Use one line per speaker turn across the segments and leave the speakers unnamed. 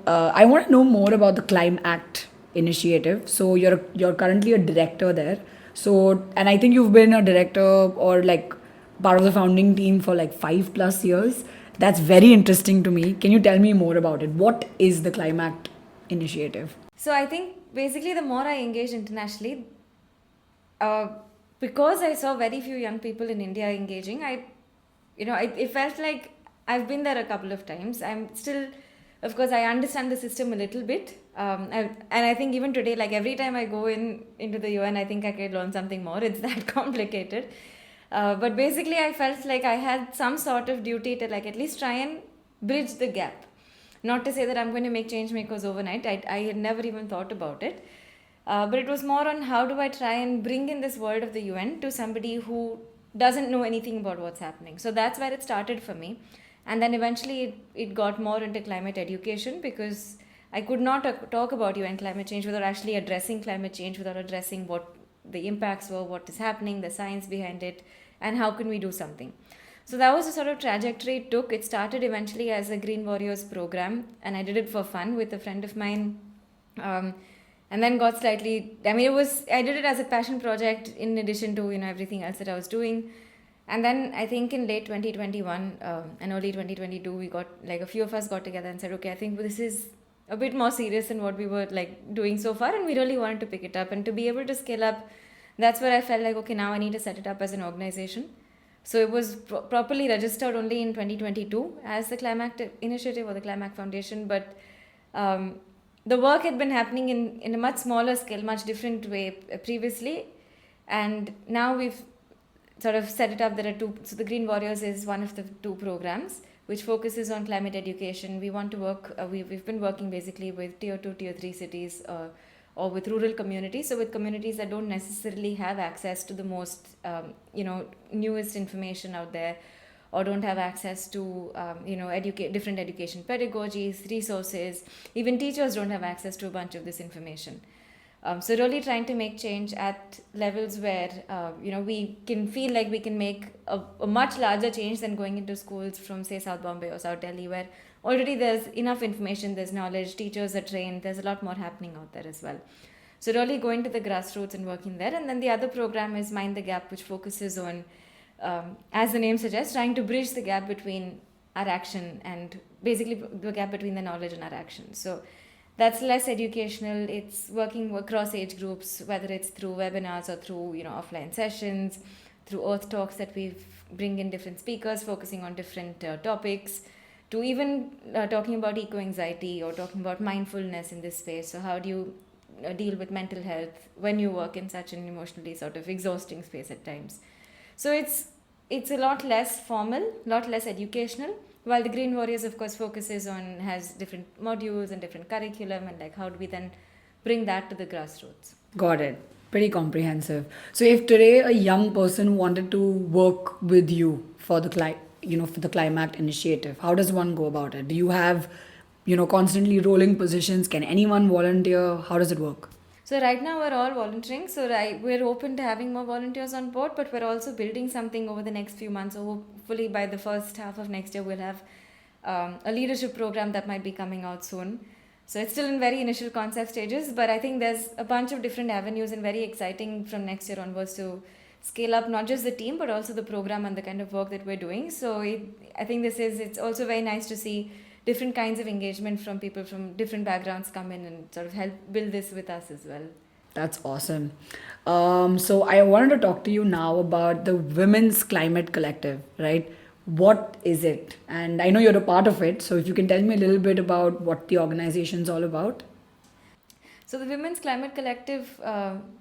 I want to know more about the ClimAct Initiative. So you're currently a director there. So, and I think you've been a director or like part of the founding team for like 5+ years. That's very interesting to me. Can you tell me more about it? What is the ClimAct Initiative?
So I think basically the more I engage internationally, uh, because I saw very few young people in India engaging, it felt like I've been there a couple of times. I'm still, of course, I understand the system a little bit. And I think even today, like every time I go into the UN, I think I could learn something more. It's that complicated. But basically, I felt like I had some sort of duty to like at least try and bridge the gap. Not to say that I'm going to make Changemakers overnight. I had never even thought about it. But it was more on how do I try and bring in this world of the UN to somebody who doesn't know anything about what's happening. So that's where it started for me. And then eventually it got more into climate education because I could not talk about UN climate change without actually addressing climate change, without addressing what the impacts were, what is happening, the science behind it, and how can we do something. So that was the sort of trajectory it took. It started eventually as a Green Warriors program, and I did it for fun with a friend of mine. And then got slightly, I mean, I did it as a passion project in addition to, everything else that I was doing. And then I think in late 2021 and early 2022, we got, like a few of us got together and said, okay, I think this is a bit more serious than what we were like doing so far. And we really wanted to pick it up and to be able to scale up. That's where I felt like, okay, now I need to set it up as an organization. So it was properly registered only in 2022 as the ClimAct Initiative or the ClimAct Foundation. But the work had been happening in a much smaller scale, much different way previously. And now we've sort of set it up. There are two. So the Green Warriors is one of the two programs which focuses on climate education. We want to work, we've been working basically with tier 2, tier 3 cities or with rural communities. So with communities that don't necessarily have access to the most, newest information out there, or don't have access to different education pedagogies, resources. Even teachers don't have access to a bunch of this information. So really trying to make change at levels where we can feel like we can make a much larger change than going into schools from say South Bombay or South Delhi, where already there's enough information, there's knowledge, teachers are trained, there's a lot more happening out there as well. So really going to the grassroots and working there. And then the other program is Mind the Gap, which focuses on, as the name suggests, trying to bridge the gap between our action and basically the gap between the knowledge and our action. So that's less educational. It's working across age groups, whether it's through webinars or through offline sessions, through Earth Talks that we bring in different speakers focusing on different topics, to even talking about eco-anxiety or talking about mindfulness in this space. So how do you deal with mental health when you work in such an emotionally sort of exhausting space at times? So it's a lot less formal, lot less educational, while the Green Warriors, of course, has different modules and different curriculum, and like how do we then bring that to the grassroots?
Got it. Pretty comprehensive. So if today a young person wanted to work with you for the for the ClimAct Initiative, how does one go about it? Do you have constantly rolling positions? Can anyone volunteer? How does it work?
So right now we're all volunteering. So we're open to having more volunteers on board, but we're also building something over the next few months. So hopefully by the first half of next year, we'll have a leadership program that might be coming out soon. So it's still in very initial concept stages, but I think there's a bunch of different avenues and very exciting from next year onwards to scale up not just the team, but also the program and the kind of work that we're doing. So I think it's also very nice to see different kinds of engagement from people from different backgrounds come in and sort of help build this with us as well.
That's awesome. So I wanted to talk to you now about the Women's Climate Collective, right? What is it? And I know you're a part of it, so if you can tell me a little bit about what the organization's all about.
So the Women's Climate Collective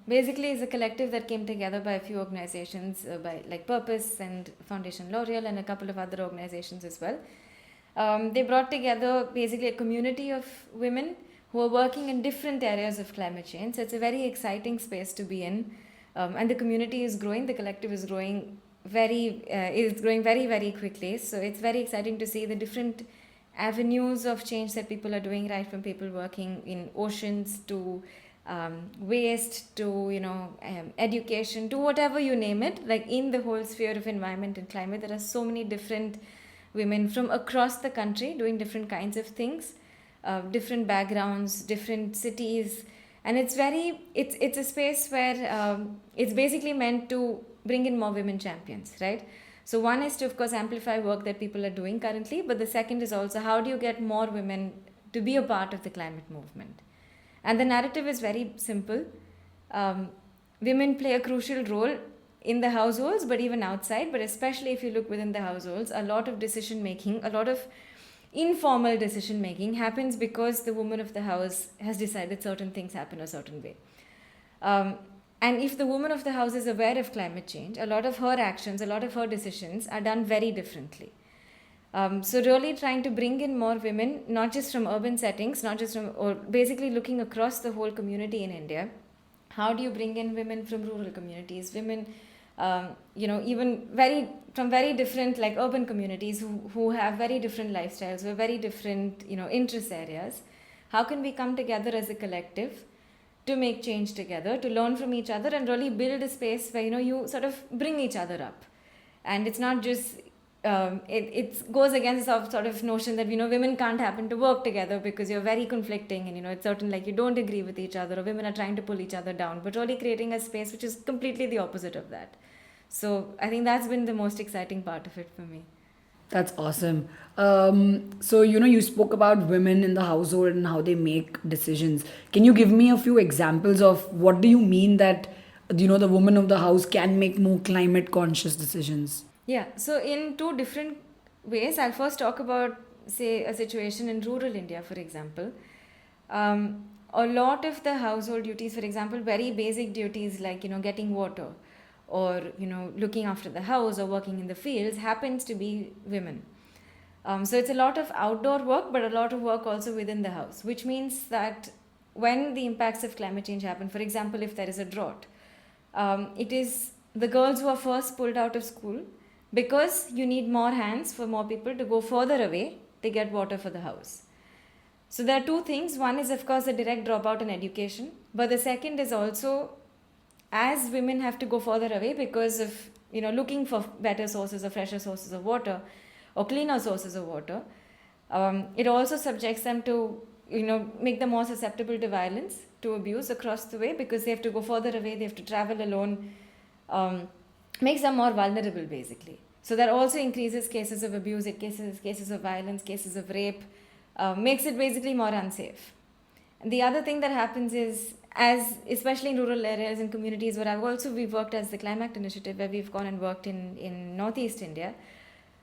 basically is a collective that came together by a few organizations, by like Purpose and Foundation L'Oreal and a couple of other organizations as well. They brought together basically a community of women who are working in different areas of climate change. So it's a very exciting space to be in, and the community is growing. The collective is growing very, very quickly. So it's very exciting to see the different avenues of change that people are doing, right from people working in oceans to waste to education to whatever you name it. Like in the whole sphere of environment and climate, there are so many different women from across the country doing different kinds of things. different backgrounds, different cities, and it's a space where it's basically meant to bring in more women champions, right? So one is to of course amplify work that people are doing currently, but the second is also how do you get more women to be a part of the climate movement? And the narrative is very simple. Women play a crucial role in the households, but even outside, but especially if you look within the households, a lot of decision making, a lot of informal decision making happens because the woman of the house has decided certain things happen a certain way. And if the woman of the house is aware of climate change, a lot of her actions, a lot of her decisions are done very differently. So really trying to bring in more women, not just from urban settings, not just from, or basically looking across the whole community in India. How do you bring in women from rural communities, women, even from very different like urban communities who have very different lifestyles, who have very different, interest areas? How can we come together as a collective to make change together, to learn from each other and really build a space where, you sort of bring each other up. And it's not just, it goes against the sort of notion that, women can't happen to work together because you're very conflicting and, it's certain like you don't agree with each other or women are trying to pull each other down, but really creating a space which is completely the opposite of that. So I think that's been the most exciting part of it for me.
That's awesome. So, you spoke about women in the household and how they make decisions. Can you give me a few examples of what do you mean that, the woman of the house can make more climate conscious decisions?
Yeah, so in two different ways, I'll first talk about, say, a situation in rural India, for example. A lot of the household duties, for example, very basic duties like, getting water, or looking after the house or working in the fields happens to be women. So it's a lot of outdoor work, but a lot of work also within the house, which means that when the impacts of climate change happen, for example, if there is a drought, it is the girls who are first pulled out of school because you need more hands for more people to go further away to get water for the house. So there are two things. One is of course a direct dropout in education, but the second is also as women have to go further away because of looking for better sources or fresher sources of water or cleaner sources of water, it also subjects them to make them more susceptible to violence, to abuse across the way because they have to go further away, they have to travel alone, makes them more vulnerable basically. So that also increases cases of abuse, cases of violence, cases of rape, makes it basically more unsafe. And the other thing that happens is, as especially in rural areas and communities where we've worked as the ClimAct Initiative, where we've gone and worked in Northeast India,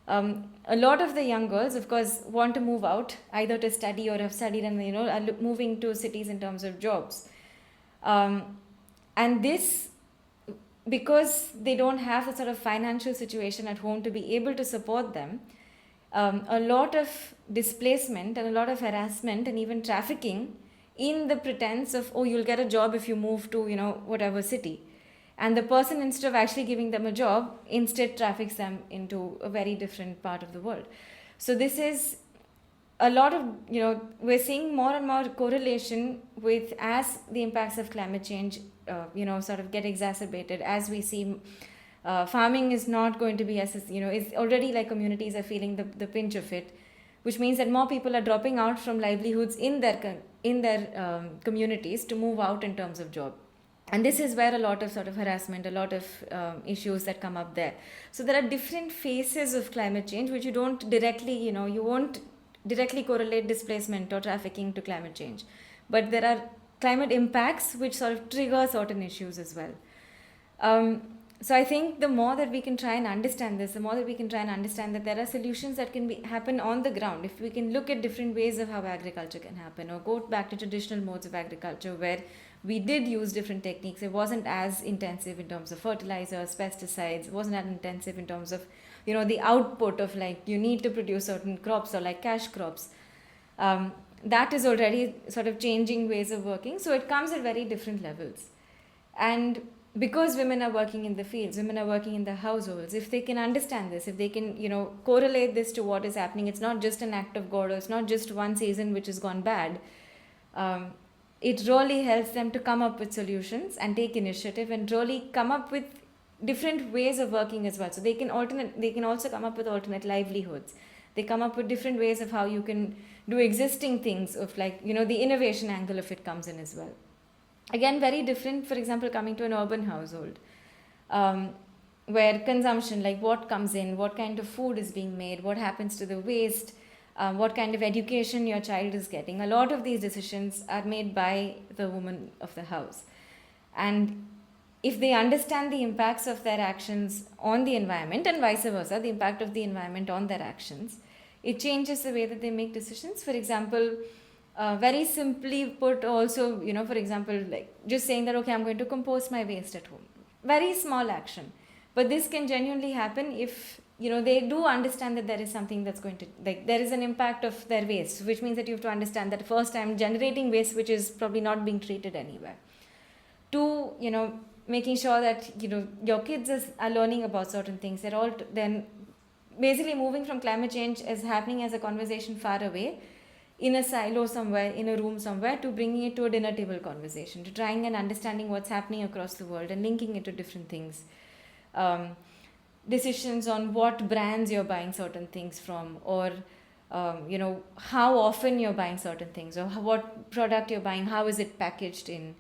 a lot of the young girls, of course, want to move out either to study or have studied and are moving to cities in terms of jobs, and this because they don't have a sort of financial situation at home to be able to support them. A lot of displacement and a lot of harassment and even trafficking in the pretense of, oh, you'll get a job if you move to, whatever city. And the person, instead of actually giving them a job, instead traffics them into a very different part of the world. So this is a lot of, we're seeing more and more correlation with as the impacts of climate change, sort of get exacerbated, as we see farming is not going to be as, it's already like communities are feeling the pinch of it, which means that more people are dropping out from livelihoods in their communities to move out in terms of job. And this is where a lot of sort of harassment, a lot of issues that come up there. So there are different phases of climate change which you don't directly, you won't directly correlate displacement or trafficking to climate change. But there are climate impacts which sort of trigger certain issues as well. So I think the more that we can try and understand this, the more that we can try and understand that there are solutions that can happen on the ground. If we can look at different ways of how agriculture can happen, or go back to traditional modes of agriculture where we did use different techniques. It wasn't as intensive in terms of fertilizers, pesticides. It wasn't as intensive in terms of, the output of like, you need to produce certain crops or like cash crops. That is already sort of changing ways of working. So it comes at very different levels. And because women are working in the fields, women are working in the households, if they can understand this, if they can, correlate this to what is happening, it's not just an act of God, or it's not just one season which has gone bad. It really helps them to come up with solutions and take initiative and really come up with different ways of working as well. So they can also come up with alternate livelihoods. They come up with different ways of how you can do existing things of like, the innovation angle of it comes in as well. Again, very different, for example, coming to an urban household, where consumption, like what comes in, what kind of food is being made, what happens to the waste, what kind of education your child is getting. A lot of these decisions are made by the woman of the house. And if they understand the impacts of their actions on the environment and vice versa, the impact of the environment on their actions, it changes the way that they make decisions. For example, very simply put also, for example, like just saying that, okay, I'm going to compost my waste at home. Very small action. But this can genuinely happen if, they do understand that there is something that's going to, like, there is an impact of their waste, which means that you have to understand that first I'm generating waste which is probably not being treated anywhere. Two, making sure that, your kids are learning about certain things. They're all then basically moving from climate change as happening as a conversation far away, in a silo somewhere, in a room somewhere, to bringing it to a dinner table conversation, to trying and understanding what's happening across the world and linking it to different things. Decisions on what brands you're buying certain things from, or how often you're buying certain things, or what product you're buying, how is it packaged in.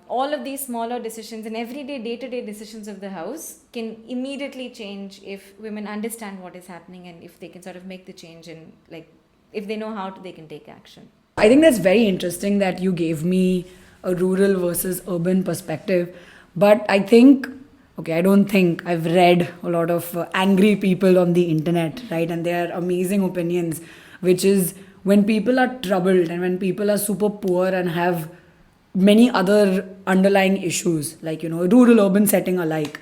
All of these smaller decisions and everyday day-to-day decisions of the house can immediately change if women understand what is happening, and if they can sort of make the change, and like if they know how to, they can take action.
I think that's very interesting that you gave me a rural versus urban perspective. But I think, I don't think I've read a lot of angry people on the internet, right? And their amazing opinions, which is when people are troubled and when people are super poor and have many other underlying issues, like, rural urban setting alike,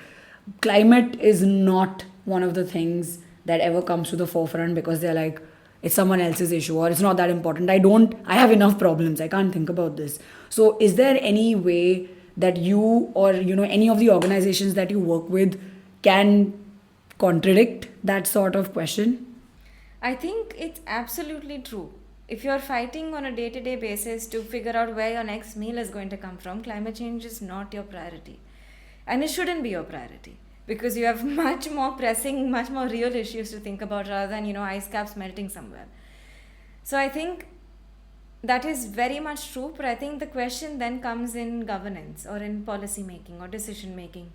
climate is not one of the things that ever comes to the forefront, because they're like, it's someone else's issue, or it's not that important. I have enough problems, I can't think about this. So is there any way that you, or any of the organizations that you work with, can contradict that sort of question?
I think it's absolutely true. If you're fighting on a day-to-day basis to figure out where your next meal is going to come from, climate change is not your priority. And it shouldn't be your priority, because you have much more pressing, much more real issues to think about, rather than, ice caps melting somewhere. So I think that is very much true, but I think the question then comes in governance, or in policy making, or decision making.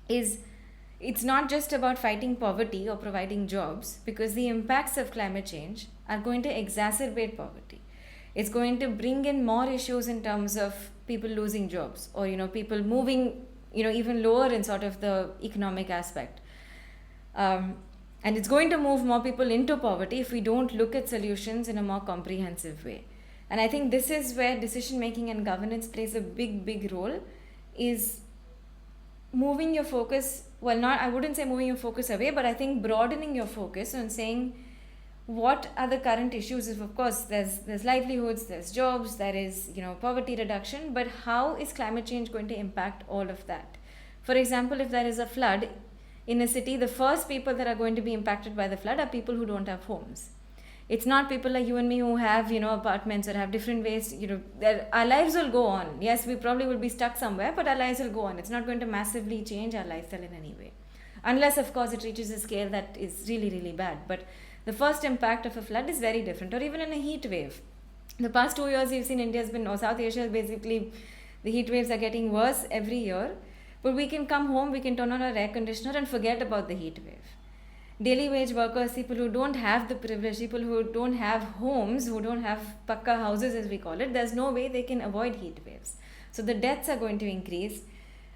It's not just about fighting poverty or providing jobs, because the impacts of climate change are going to exacerbate poverty. It's going to bring in more issues in terms of people losing jobs, or people moving even lower in sort of the economic aspect. And it's going to move more people into poverty if we don't look at solutions in a more comprehensive way. And I think this is where decision making and governance plays a big role, is moving your focus, I wouldn't say moving your focus away, but I think broadening your focus and saying, what are the current issues? Of course, there's livelihoods, there's jobs, there is poverty reduction, but how is climate change going to impact all of that? For example, if there is a flood in a city, the first people that are going to be impacted by the flood are people who don't have homes. It's not people like you and me who have apartments or have different ways. Our lives will go on. Yes, we probably will be stuck somewhere, but our lives will go on. It's not going to massively change our lifestyle in any way, unless of course it reaches a scale that is really bad. But the first impact of a flood is very different, or even in a heat wave. The past 2 years we've seen South Asia, basically the heat waves are getting worse every year. But we can come home, we can turn on our air conditioner and forget about the heat wave. Daily wage workers, people who don't have the privilege, people who don't have homes, who don't have pakka houses as we call it, there's no way they can avoid heat waves. So the deaths are going to increase.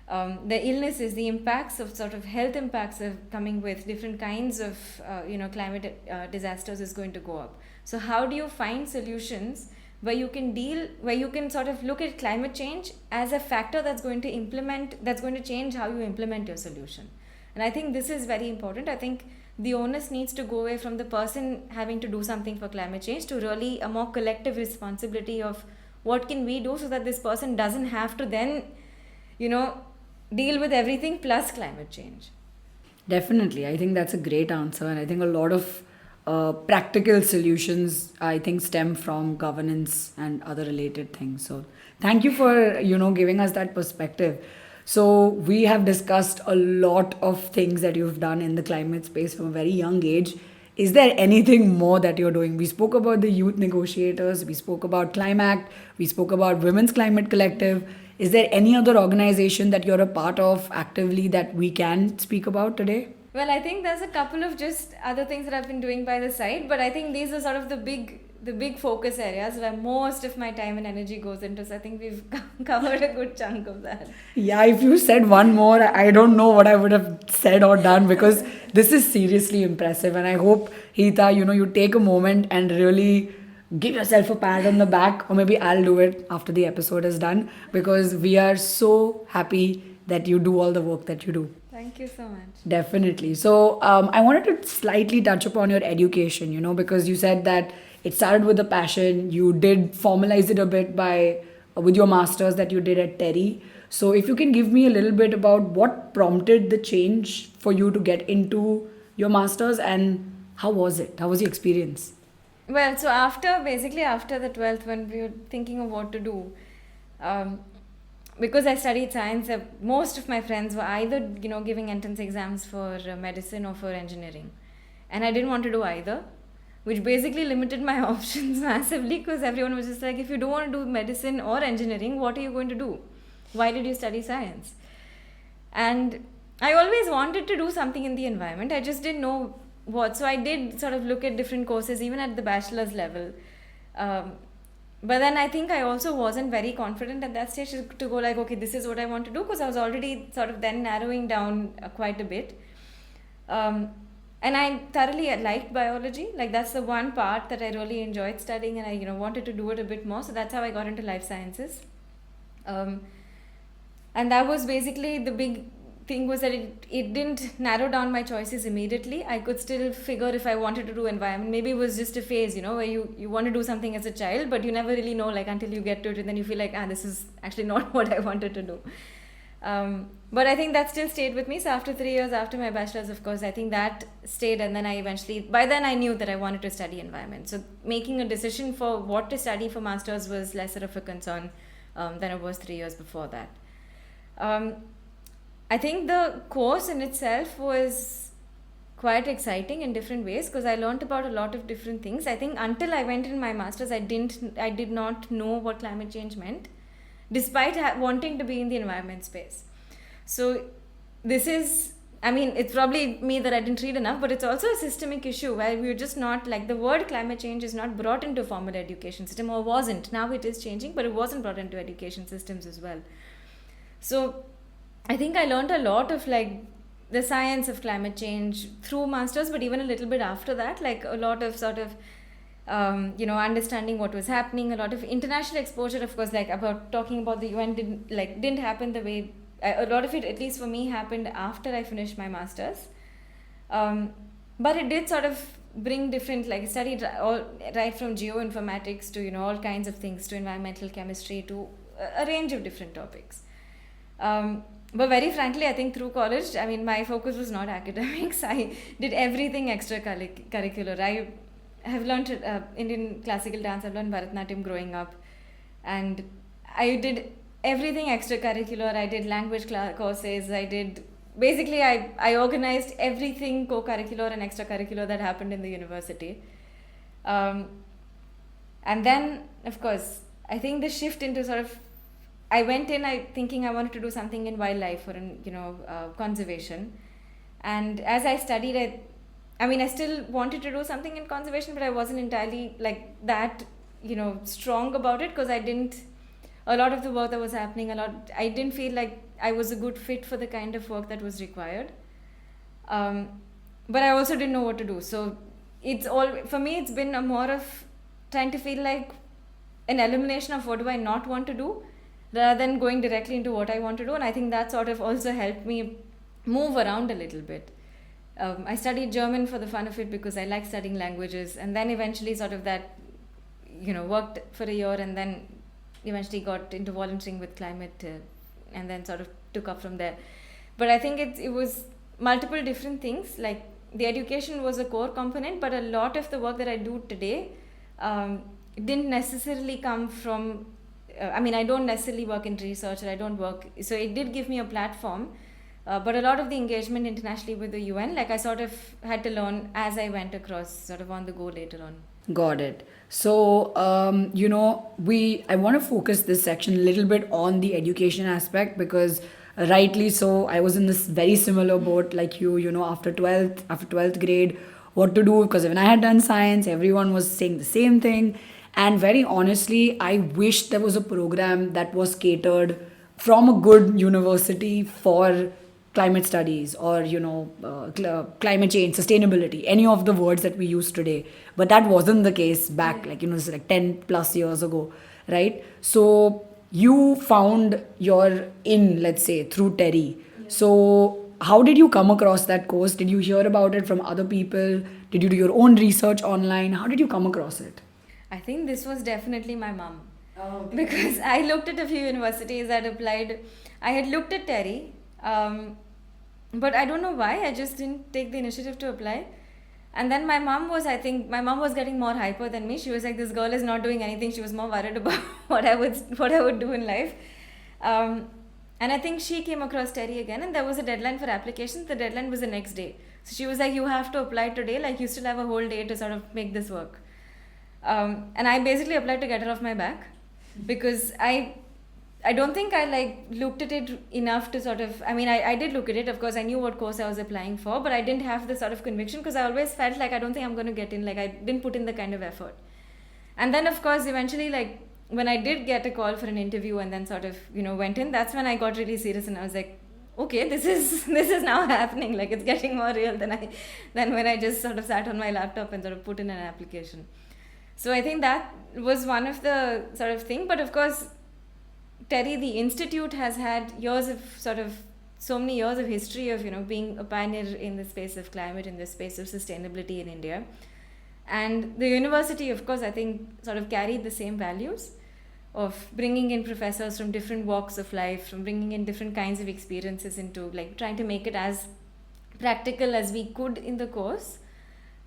The illnesses, the impacts of sort of health impacts of coming with different kinds of climate disasters is going to go up. So how do you find solutions where you can sort of look at climate change as a factor that's going to change how you implement your solution? And I think this is very important. I think the onus needs to go away from the person having to do something for climate change to really a more collective responsibility of what can we do so that this person doesn't have to then deal with everything plus climate change.
Definitely. I think that's a great answer. And I think a lot of practical solutions, I think, stem from governance and other related things. So thank you for, giving us that perspective. So we have discussed a lot of things that you've done in the climate space from a very young age. Is there anything more that you're doing? We spoke about the youth negotiators, we spoke about ClimAct, we spoke about Women's Climate Collective. Is there any other organization that you're a part of actively that we can speak about today?
Well, I think there's a couple of just other things that I've been doing by the side, but I think these are sort of the big focus areas where most of my time and energy goes into. So I think we've covered a good chunk of that.
Yeah, if you said one more, I don't know what I would have said or done, because this is seriously impressive. And I hope, Heeta, you take a moment and really give yourself a pat on the back, or maybe I'll do it after the episode is done, because we are so happy that you do all the work that you do.
Thank you so much.
Definitely. So I wanted to slightly touch upon your education, because you said that it started with a passion. You did formalize it a bit by with your masters that you did at Terry. So if you can give me a little bit about what prompted the change for you to get into your masters, and how was it? How was your experience?
Well, so after the 12th, when we were thinking of what to do, because I studied science, most of my friends were either giving entrance exams for medicine or for engineering, and I didn't want to do either, which basically limited my options massively, because everyone was just like, if you don't want to do medicine or engineering, what are you going to do? Why did you study science? And I always wanted to do something in the environment. I just didn't know what. So I did sort of look at different courses, even at the bachelor's level. But then I think I also wasn't very confident at that stage to go like, okay, this is what I want to do, because I was already sort of then narrowing down quite a bit. And I thoroughly liked biology. Like, that's the one part that I really enjoyed studying, and I wanted to do it a bit more. So that's how I got into life sciences. And that was basically the big thing, was that it didn't narrow down my choices immediately. I could still figure if I wanted to do environment. Maybe it was just a phase, where you want to do something as a child, but you never really know, like, until you get to it, and then you feel like, this is actually not what I wanted to do. But I think that still stayed with me. So after 3 years after my bachelor's, of course, I think that stayed. And then by then I knew that I wanted to study environment. So making a decision for what to study for master's was lesser of a concern than it was 3 years before that. I think the course in itself was quite exciting in different ways, because I learned about a lot of different things. I think until I went in my master's, I did not know what climate change meant, despite wanting to be in the environment space. So this is, it's probably me that I didn't read enough, but it's also a systemic issue where we're just not, like, the word climate change is not brought into formal education system, or wasn't. Now it is changing, but it wasn't brought into education systems as well. So I think I learned a lot of, like, the science of climate change through masters, but even a little bit after that, like a lot of sort of understanding what was happening, a lot of international exposure, of course, like about talking about the UN didn't happen the way, a lot of it, at least for me, happened after I finished my masters. But it did sort of bring different, like, I studied right from geoinformatics to, all kinds of things, to environmental chemistry, to a range of different topics. But very frankly, I think through college, my focus was not academics. I did everything extracurricular. I have learned Indian classical dance. I've learned Bharatanatyam growing up, and I did everything extracurricular. I did language courses. I organized everything co-curricular and extracurricular that happened in the university. And then, of course, I think the shift into sort of, I went in thinking I wanted to do something in wildlife or in conservation, and as I studied, I still wanted to do something in conservation, but I wasn't entirely like that strong about it, because a lot of the work that was happening, I didn't feel like I was a good fit for the kind of work that was required, but I also didn't know what to do. So for me, it's been a more of trying to feel like an elimination of what do I not want to do, rather than going directly into what I want to do. And I think that sort of also helped me move around a little bit. I studied German for the fun of it, because I like studying languages, and then eventually sort of that, worked for a year, and then eventually got into volunteering with climate, and then sort of took up from there. But I think it was multiple different things. Like, the education was a core component, but a lot of the work that I do today didn't necessarily come from, I don't necessarily work in research, or I don't work, so it did give me a platform But a lot of the engagement internationally with the UN, like I sort of had to learn as I went across, sort of on the go later on.
Got it. So, I want to focus this section a little bit on the education aspect because rightly so, I was in this very similar boat like you, after 12th grade, what to do because when I had done science, everyone was saying the same thing. And very honestly, I wish there was a program that was catered from a good university for climate studies or climate change, sustainability, any of the words that we use today. But that wasn't the case back it's like 10 plus years ago, right? So you found your in, let's say, through Terry. So how did you come across that course? Did you hear about it from other people? Did you do your own research online? How did you come across it?
I think this was definitely my mom.
Oh, okay.
Because I looked at a few universities that applied. I had looked at Terry, but I don't know why. I just didn't take the initiative to apply. And then I think my mom was getting more hyper than me. She was like, this girl is not doing anything. She was more worried about what I would do in life. And I think she came across Terry again, and there was a deadline for applications. The deadline was the next day. So she was like, you have to apply today. Like, you still have a whole day to sort of make this work. And I basically applied to get her off my back because I don't think I looked at it enough to sort of, I did look at it. Of course, I knew what course I was applying for, but I didn't have the sort of conviction because I always felt like I don't think I'm going to get in. Like, I didn't put in the kind of effort. And then, of course, eventually, like, when I did get a call for an interview and then sort of, went in, that's when I got really serious and I was like, okay, this is now happening. Like, it's getting more real than when I just sort of sat on my laptop and sort of put in an application. So I think that was one of the sort of thing. But of course, Terry, the institute has had so many years of history of, being a pioneer in the space of climate, in the space of sustainability in India. And the university, of course, I think sort of carried the same values of bringing in professors from different walks of life, from bringing in different kinds of experiences into like trying to make it as practical as we could in the course.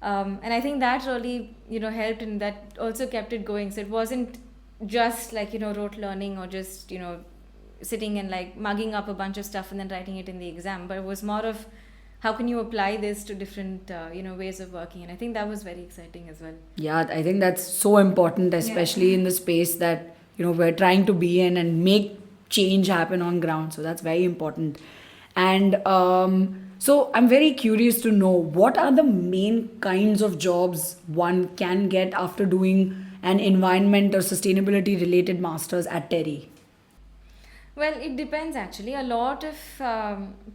And I think that really, helped, and that also kept it going. So it wasn't just like, rote learning or just, sitting and like mugging up a bunch of stuff and then writing it in the exam, but it was more of how can you apply this to different, ways of working. And I think that was very exciting as well.
Yeah, I think that's so important, especially in the space that, we're trying to be in and make change happen on ground. So that's very important. And so I'm very curious to know what are the main kinds of jobs one can get after doing an environment or sustainability related masters at Terry?
Well, it depends actually. A lot of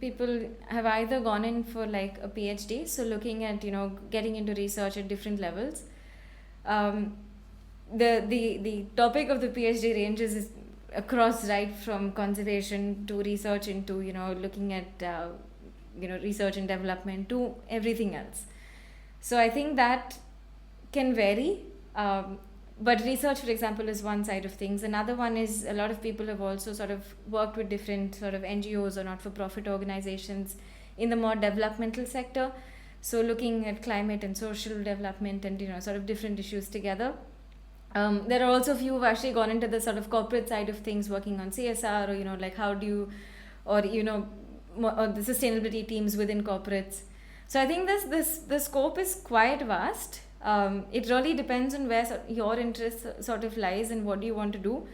people have either gone in for like a PhD, so looking at getting into research at different levels. The topic of the PhD ranges is across, right from conservation to research into looking at research and development to everything else. So I think that can vary. But research, for example, is one side of things. Another one is a lot of people have also sort of worked with different sort of NGOs or not-for-profit organizations in the more developmental sector. So looking at climate and social development and, sort of different issues together. There are also a few who've actually gone into the sort of corporate side of things, working on CSR or, like how do you, or, or the sustainability teams within corporates. So I think the scope is quite vast. It really depends on where your interest sort of lies and what do you want to do.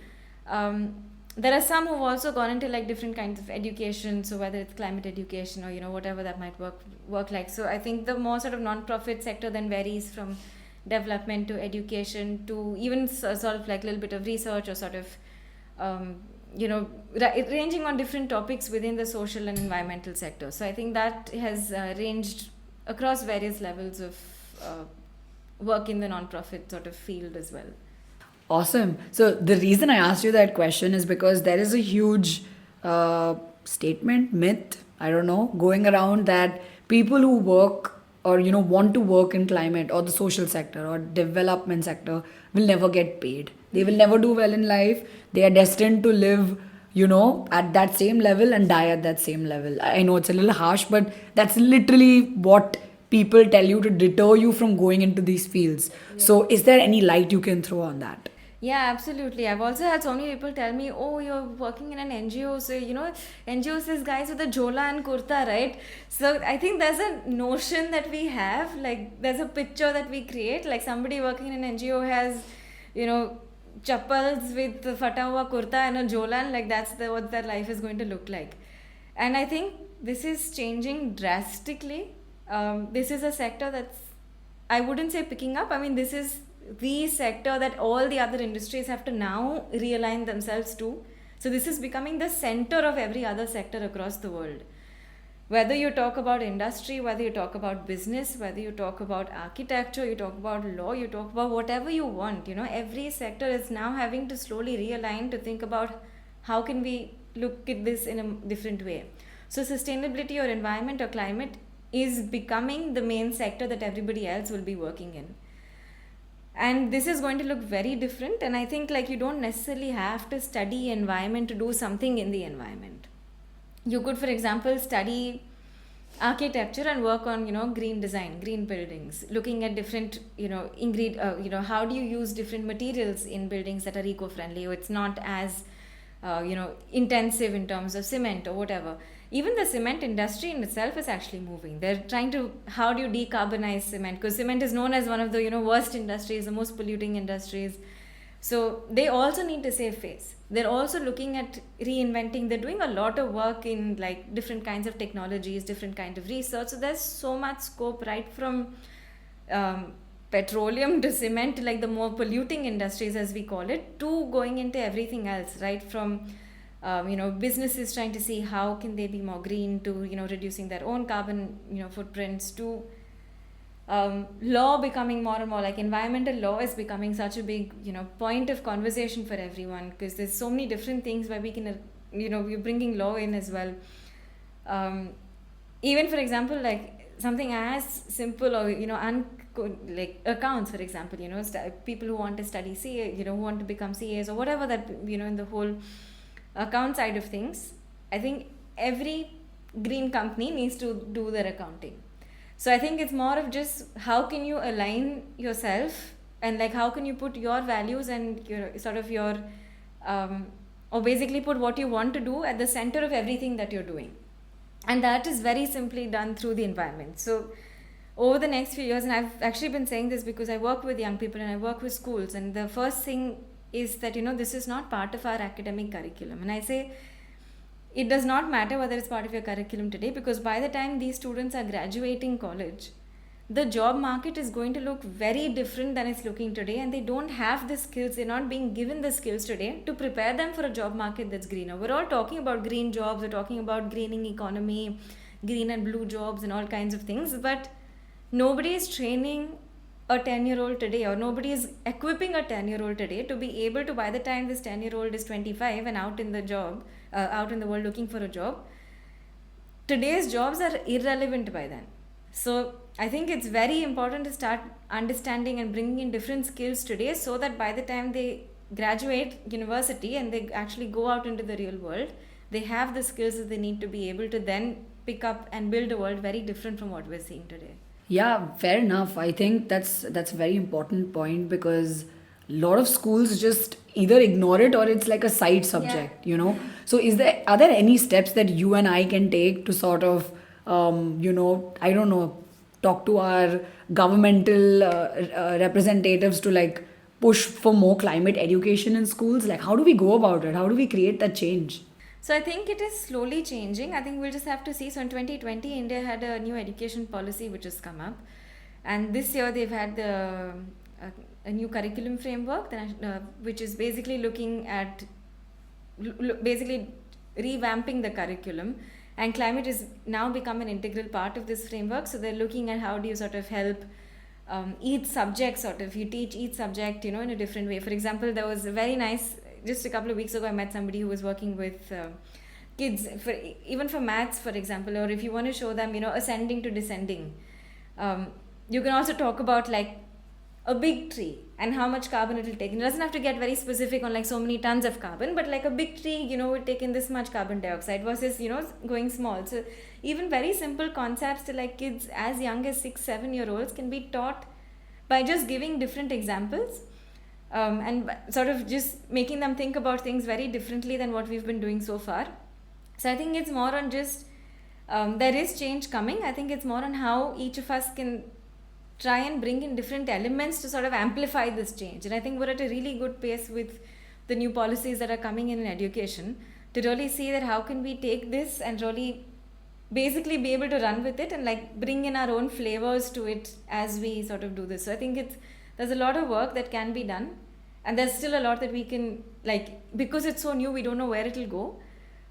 There are some who've also gone into like different kinds of education, so whether it's climate education or whatever that might work like. So I think the more sort of non-profit sector then varies from development to education to even sort of like a little bit of research or sort of ranging on different topics within the social and environmental sector. So I think that has ranged across various levels of work in the non-profit sort of field as well.
Awesome. So the reason I asked you that question is because there is a huge statement, myth, I don't know, going around that people who work or want to work in climate or the social sector or development sector will never get paid. They will never do well in life. They are destined to live at that same level and die at that same level. I know it's a little harsh, but that's literally what people tell you to deter you from going into these fields. So is there any light you can throw on that?
Yeah, absolutely. I've also had so many people tell me, "Oh, you're working in an NGO, so NGO says guys with a jhola and kurta, right?" So I think there's a notion that we have, like there's a picture that we create, like somebody working in an NGO has, you know, chappals with the fata hua kurta and a jhola, and like what their life is going to look like. And I think this is changing drastically. This is a sector that's, I wouldn't say picking up. I mean, this is the sector that all the other industries have to now realign themselves to. So this is becoming the center of every other sector across the world. Whether you talk about industry, whether you talk about business, whether you talk about architecture, you talk about law, you talk about whatever you want, every sector is now having to slowly realign to think about how can we look at this in a different way. So sustainability or environment or climate is becoming the main sector that everybody else will be working in. And this is going to look very different, and I think like you don't necessarily have to study environment to do something in the environment. You could, for example, study architecture and work on green design, green buildings, looking at different how do you use different materials in buildings that are eco-friendly, or it's not as intensive in terms of cement or whatever. Even the cement industry in itself is actually moving. They're trying to, how do you decarbonize cement? Because cement is known as one of the worst industries, the most polluting industries. So they also need to save face. They're also looking at reinventing. They're doing a lot of work in like different kinds of technologies, different kind of research. So there's so much scope, right from petroleum to cement, like the more polluting industries as we call it, to going into everything else, right from businesses trying to see how can they be more green, to reducing their own carbon footprints, to law becoming more and more like environmental law is becoming such a big point of conversation for everyone, because there's so many different things where we can we're bringing law in as well. Even for example, like something as simple or like accounts, for example, people who want to study CA, who want to become CAs or whatever, that in the whole account side of things, I think every green company needs to do their accounting. So I think it's more of just how can you align yourself, and like how can you put your values and your or basically put what you want to do at the center of everything that you're doing. And that is very simply done through the environment. So over the next few years, and I've actually been saying this because I work with young people and I work with schools, and the first thing is that this is not part of our academic curriculum. And I say it does not matter whether it's part of your curriculum today, because by the time these students are graduating college, the job market is going to look very different than it's looking today, and they don't have the skills, they're not being given the skills today to prepare them for a job market that's greener. We're all talking about green jobs, we're talking about greening economy, green and blue jobs and all kinds of things, but nobody is training a 10-year-old today, or nobody is equipping a 10-year-old today to be able to, by the time this 10-year-old is 25 and out in the world looking for a job, today's jobs are irrelevant by then. So I think it's very important to start understanding and bringing in different skills today, so that by the time they graduate university and they actually go out into the real world, they have the skills that they need to be able to then pick up and build a world very different from what we're seeing today.
Yeah, fair enough. I think that's a very important point, because a lot of schools just either ignore it or it's like a side subject, So are there any steps that you and I can take to sort of I don't know, talk to our governmental representatives to like push for more climate education in schools? Like, how do we go about it? How do we create that change?
So I think it is slowly changing. I think we'll just have to see. So in 2020, India had a new education policy which has come up, and this year they've had a new curriculum framework which is basically looking at basically revamping the curriculum, and climate is now become an integral part of this framework. So they're looking at how do you sort of help each subject, you teach each subject in a different way. For example, there was a very nice, just a couple of weeks ago I met somebody who was working with kids even for maths, for example, or if you want to show them ascending to descending, you can also talk about like a big tree and how much carbon it will take. And it doesn't have to get very specific on like so many tons of carbon, but like a big tree would take in this much carbon dioxide versus going small. So even very simple concepts to like kids as young as 6-7 year olds can be taught by just giving different examples. and sort of just making them think about things very differently than what we've been doing so far. So I think it's more on just there is change coming. I think it's more on how each of us can try and bring in different elements to sort of amplify this change. And I think we're at a really good pace with the new policies that are coming in education to really see that how can we take this and really basically be able to run with it and like bring in our own flavors to it as we sort of do this. So I think there's a lot of work that can be done, and there's still a lot that we can, like, because it's so new, we don't know where it'll go.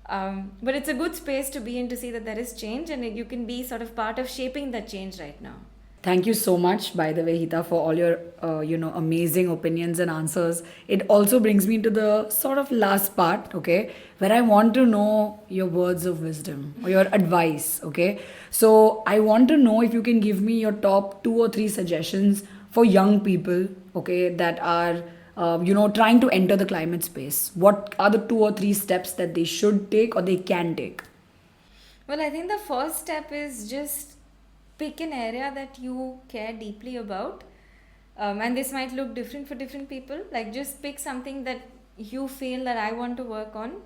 But it's a good space to be in to see that there is change, and you can be sort of part of shaping that change right now.
Thank you so much, by the way, Heeta, for all your amazing opinions and answers. It also brings me to the sort of last part, okay, where I want to know your words of wisdom or your advice, okay. So I want to know if you can give me your top 2 or 3 suggestions for young people, okay, that are trying to enter the climate space. What are the 2 or 3 steps that they should take or they can take?
Well, I think the first step is just pick an area that you care deeply about, and this might look different for different people. Like, just pick something that you feel that I want to work on,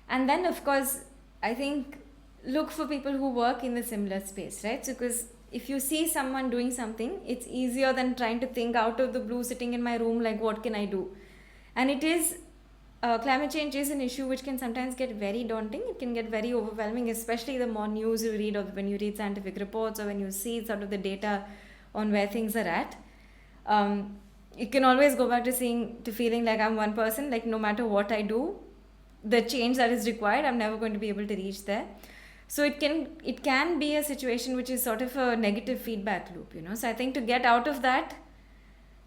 and then of course I think look for people who work in the similar space, right? So because if you see someone doing something, it's easier than trying to think out of the blue sitting in my room like what can I do. And it is climate change is an issue which can sometimes get very daunting. It can get very overwhelming, especially the more news you read, or when you read scientific reports, or when you see sort of the data on where things are at. You can always go back to feeling like I'm one person, like no matter what I do, the change that is required, I'm never going to be able to reach there. So it can be a situation which is sort of a negative feedback loop, So I think to get out of that,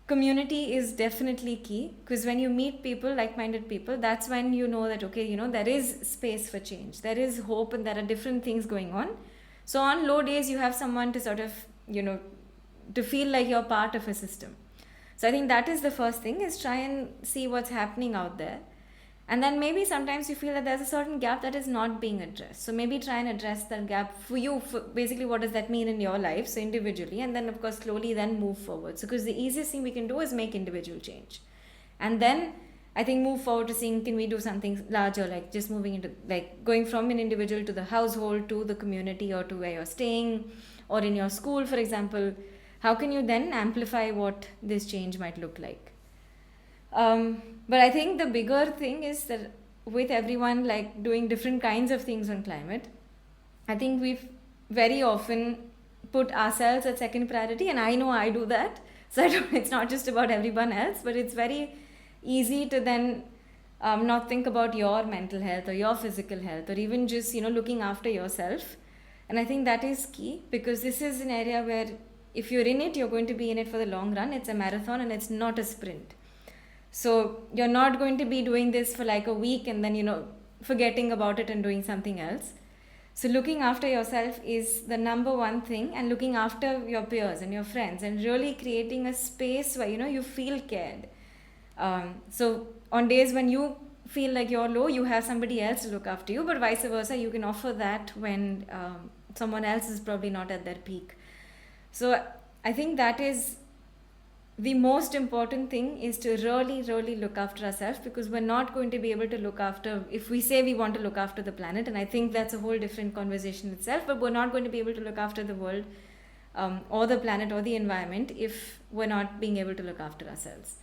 community is definitely key, because when you meet people, like-minded people, that's when you know that, okay, there is space for change, there is hope, and there are different things going on. So on low days, you have someone to sort of, to feel like you're part of a system. So I think that is the first thing, is try and see what's happening out there. And then maybe sometimes you feel that there's a certain gap that is not being addressed. So maybe try and address that gap for you. For basically, what does that mean in your life? So individually, and then of course slowly then move forward. So because the easiest thing we can do is make individual change. And then I think move forward to seeing, can we do something larger, like just moving into, like going from an individual to the household, to the community, or to where you're staying, or in your school, for example. How can you then amplify what this change might look like? But I think the bigger thing is that with everyone like doing different kinds of things on climate, I think we've very often put ourselves at second priority, and I know I do that. So it's not just about everyone else, but it's very easy to then not think about your mental health or your physical health, or even just looking after yourself. And I think that is key, because this is an area where if you're in it, you're going to be in it for the long run. It's a marathon and it's not a sprint. So you're not going to be doing this for like a week and then, forgetting about it and doing something else. So looking after yourself is the number one thing, and looking after your peers and your friends, and really creating a space where, you feel cared. So on days when you feel like you're low, you have somebody else to look after you, but vice versa, you can offer that when someone else is probably not at their peak. So I think that is the most important thing, is to really, really look after ourselves, because we're not going to be able to look after, if we say we want to look after the planet, and I think that's a whole different conversation itself, but we're not going to be able to look after the world or the planet or the environment if we're not being able to look after ourselves.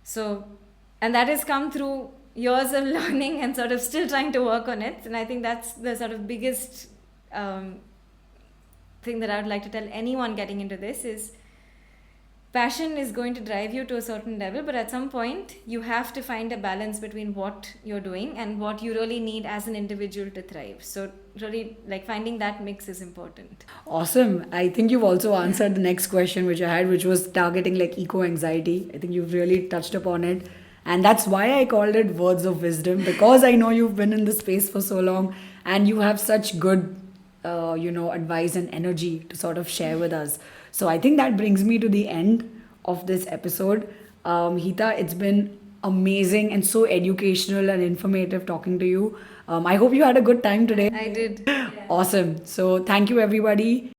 So, and that has come through years of learning and sort of still trying to work on it. And I think that's the sort of biggest thing that I would like to tell anyone getting into this is, passion is going to drive you to a certain level, but at some point you have to find a balance between what you're doing and what you really need as an individual to thrive. So really, like, finding that mix is important.
Awesome. I think you've also answered the next question which I had, which was targeting like eco-anxiety. I think you've really touched upon it. And that's why I called it Words of Wisdom, because I know you've been in the space for so long and you have such good, advice and energy to sort of share with us. So I think that brings me to the end of this episode. Heeta, it's been amazing and so educational and informative talking to you. I hope you had a good time today.
I did.
Awesome. So thank you, everybody.